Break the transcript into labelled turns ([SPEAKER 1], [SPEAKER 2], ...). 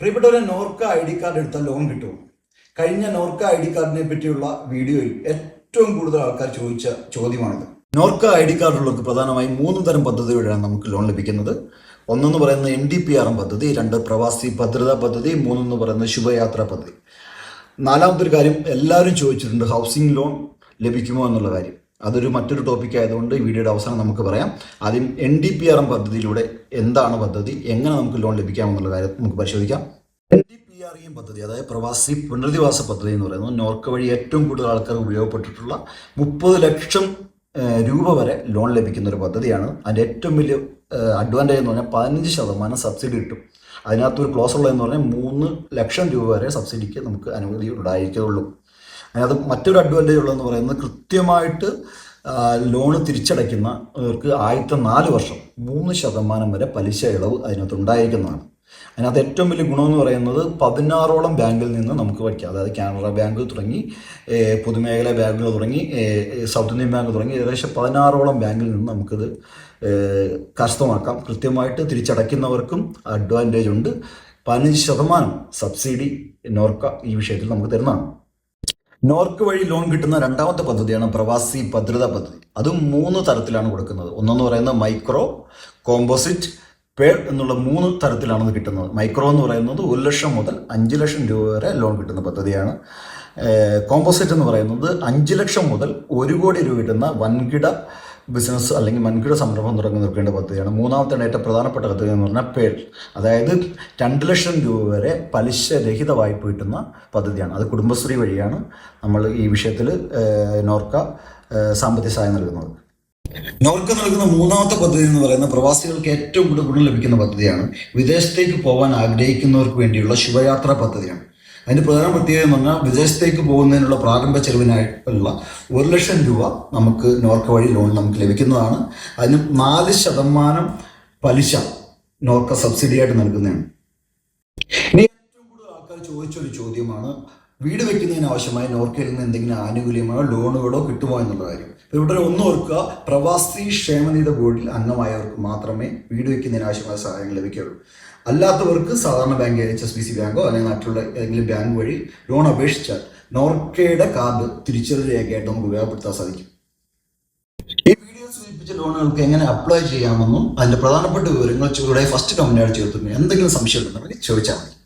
[SPEAKER 1] പ്രിയപ്പെട്ടവരെ, Norka I D card എടുത്താൽ loan കിട്ടും. കഴിഞ്ഞ നോർക്ക ഐ ഡി കാർഡിനെ പറ്റിയുള്ള വീഡിയോയിൽ ഏറ്റവും കൂടുതൽ ആൾക്കാർ ചോദിച്ച ചോദ്യമാണിത്. നോർക്ക ഐ ഡി കാർഡുള്ളവർക്ക് പ്രധാനമായും 3 തരം പദ്ധതികളിലാണ് നമുക്ക് ലോൺ ലഭിക്കുന്നത്. ഒന്നെന്ന് പറയുന്നത് NDPRM പദ്ധതി, 2 പ്രവാസി ഭദ്രതാ പദ്ധതി, 3 എന്ന് പറയുന്നത് ശുഭയാത്രാ പദ്ധതി. നാലാമത്തെ കാര്യം എല്ലാവരും ചോദിച്ചിട്ടുണ്ട്, ഹൗസിംഗ് ലോൺ ലഭിക്കുമോ എന്നുള്ള കാര്യം. അതൊരു മറ്റൊരു ടോപ്പിക് ആയതുകൊണ്ട് ഈ വീഡിയോയുടെ അവസാനം നമുക്ക് പറയാം. ആദ്യം NDPRM പദ്ധതിയിലൂടെ എന്താണ് പദ്ധതി, എങ്ങനെ നമുക്ക് ലോൺ ലഭിക്കാമെന്നുള്ള കാര്യം നമുക്ക് പരിശോധിക്കാം. NDPRM പദ്ധതി, അതായത് പ്രവാസി പുനരധിവാസ പദ്ധതി എന്ന് പറയുന്നത് നോർക്ക വഴി ഏറ്റവും കൂടുതൽ ആൾക്കാർ ഉപയോഗപ്പെട്ടിട്ടുള്ള 30 ലക്ഷം രൂപ വരെ ലോൺ ലഭിക്കുന്ന ഒരു പദ്ധതിയാണ്. അതിൻ്റെ ഏറ്റവും വലിയ അഡ്വാൻറ്റേജ് എന്ന് പറഞ്ഞാൽ 15% സബ്സിഡി കിട്ടും. അതിനകത്തൊരു ക്ലോസ് ഉള്ളതെന്ന് പറഞ്ഞാൽ 3 ലക്ഷം രൂപ വരെ സബ്സിഡിക്ക് നമുക്ക് അനുമതി ഉണ്ടായിരിക്കുള്ളൂ. അതിനകത്ത് മറ്റൊരു അഡ്വാൻറ്റേജ് ഉള്ളതെന്ന് പറയുന്നത് കൃത്യമായിട്ട് ലോണ് തിരിച്ചടയ്ക്കുന്നവർക്ക് ആദ്യത്തെ 4 വർഷം 3% വരെ പലിശ ഇളവ് അതിനകത്ത് ഉണ്ടായിരിക്കുന്നതാണ്. അതിനകത്ത് ഏറ്റവും വലിയ ഗുണമെന്ന് പറയുന്നത് 16ഓളം ബാങ്കിൽ നിന്ന് നമുക്ക് വയ്ക്കാം. അതായത് കാനറ ബാങ്ക് തുടങ്ങി പൊതുമേഖലാ ബാങ്കുകൾ തുടങ്ങി സൗത്ത് ഇന്ത്യൻ ബാങ്ക് തുടങ്ങി ഏകദേശം 16ഓളം ബാങ്കിൽ നിന്ന് നമുക്കിത് കരസ്ഥമാക്കാം. കൃത്യമായിട്ട് തിരിച്ചടയ്ക്കുന്നവർക്കും അഡ്വാൻറ്റേജ് ഉണ്ട്. 15% സബ്സിഡി നോർക്ക ഈ വിഷയത്തിൽ നമുക്ക് തരുന്നതാണ്. നോർക്ക വഴി ലോൺ കിട്ടുന്ന രണ്ടാമത്തെ പദ്ധതിയാണ് പ്രവാസി ഭദ്രതാ പദ്ധതി. അതും 3 തരത്തിലാണ് കൊടുക്കുന്നത്. ഒന്നെന്ന് പറയുന്നത് മൈക്രോ, കോമ്പോസിറ്റ്, പേൾ എന്നുള്ള 3 തരത്തിലാണ് ഇത് കിട്ടുന്നത്. മൈക്രോ എന്ന് പറയുന്നത് 1 ലക്ഷം മുതൽ 5 ലക്ഷം രൂപ വരെ ലോൺ കിട്ടുന്ന പദ്ധതിയാണ്. കോമ്പോസിറ്റ് എന്ന് പറയുന്നത് 5 ലക്ഷം മുതൽ 1 കോടി രൂപ കിട്ടുന്ന വൻകിട ബിസിനസ് അല്ലെങ്കിൽ വൻകിട സംരംഭം തുടങ്ങി നിർത്തേണ്ട പദ്ധതിയാണ്. മൂന്നാമത്തെ ഏറ്റവും പ്രധാനപ്പെട്ട പദ്ധതി എന്ന് പറഞ്ഞാൽ പേൾ, അതായത് 2 ലക്ഷം രൂപ വരെ പലിശ രഹിത വായ്പ കിട്ടുന്ന പദ്ധതിയാണ്. അത് കുടുംബശ്രീ വഴിയാണ് നമ്മൾ ഈ വിഷയത്തിൽ നോർക്ക സാമ്പത്തിക സഹായം നൽകുന്നത്. നോർക്ക നൽകുന്ന മൂന്നാമത്തെ പദ്ധതി എന്ന് പറയുന്നത് പ്രവാസികൾക്ക് ഏറ്റവും കൂടുതൽ ഗുണം ലഭിക്കുന്ന പദ്ധതിയാണ്. വിദേശത്തേക്ക് പോകാൻ ആഗ്രഹിക്കുന്നവർക്ക് വേണ്ടിയുള്ള ശുഭയാത്രാ പദ്ധതിയാണ്. അതിൻ്റെ പ്രധാന പ്രത്യേകത എന്ന് പറഞ്ഞാൽ വിദേശത്തേക്ക് പോകുന്നതിനുള്ള പ്രാരംഭ ചെലവിനായിട്ടുള്ള 1 ലക്ഷം രൂപ നമുക്ക് നോർക്ക വഴി ലോൺ നമുക്ക് ലഭിക്കുന്നതാണ്. അതിന് 4% പലിശ നോർക്ക സബ്സിഡിയായിട്ട് നൽകുന്നതാണ്. ഇനി ഏറ്റവും കൂടുതൽ ആൾക്കാർ ചോദിച്ചൊരു ചോദ്യമാണ്, വീട് വെക്കുന്നതിന് ആവശ്യമായി നോർക്കയിൽ നിന്ന് എന്തെങ്കിലും ആനുകൂല്യമോ ലോണുകളോ കിട്ടുമോ എന്നുള്ള കാര്യം. ഇവിടെ ഒന്ന് ഓർക്കുക, പ്രവാസി ക്ഷേമനിധി ബോർഡിൽ അംഗമായവർക്ക് മാത്രമേ വീട് വെക്കുന്നതിന് ആവശ്യമായ സഹായങ്ങൾ ലഭിക്കുകയുള്ളൂ. അല്ലാത്തവർക്ക് സാധാരണ ബാങ്ക് HSBC ബാങ്കോ അല്ലെങ്കിൽ മറ്റുള്ള ഏതെങ്കിലും ബാങ്ക് വഴി ലോൺ അപേക്ഷിച്ചാൽ നോർക്കയുടെ കാർഡ് തിരിച്ചറിയൽ രേഖയായിട്ട് നമുക്ക് ഉപയോഗപ്പെടുത്താൻ സാധിക്കും. ഈ വീഡിയോ സൂചിപ്പിച്ച ലോണുകൾക്ക് എങ്ങനെ അപ്ലൈ ചെയ്യാമെന്നും അതിൻ്റെ പ്രധാനപ്പെട്ട വിവരങ്ങൾ ഇവിടെ ഫസ്റ്റ് കമന്റായിട്ട് ചേർത്തിട്ടുണ്ട്. എന്തെങ്കിലും സംശയം ഉണ്ടെന്നുണ്ടെങ്കിൽ ചോദിച്ചാൽ മതി.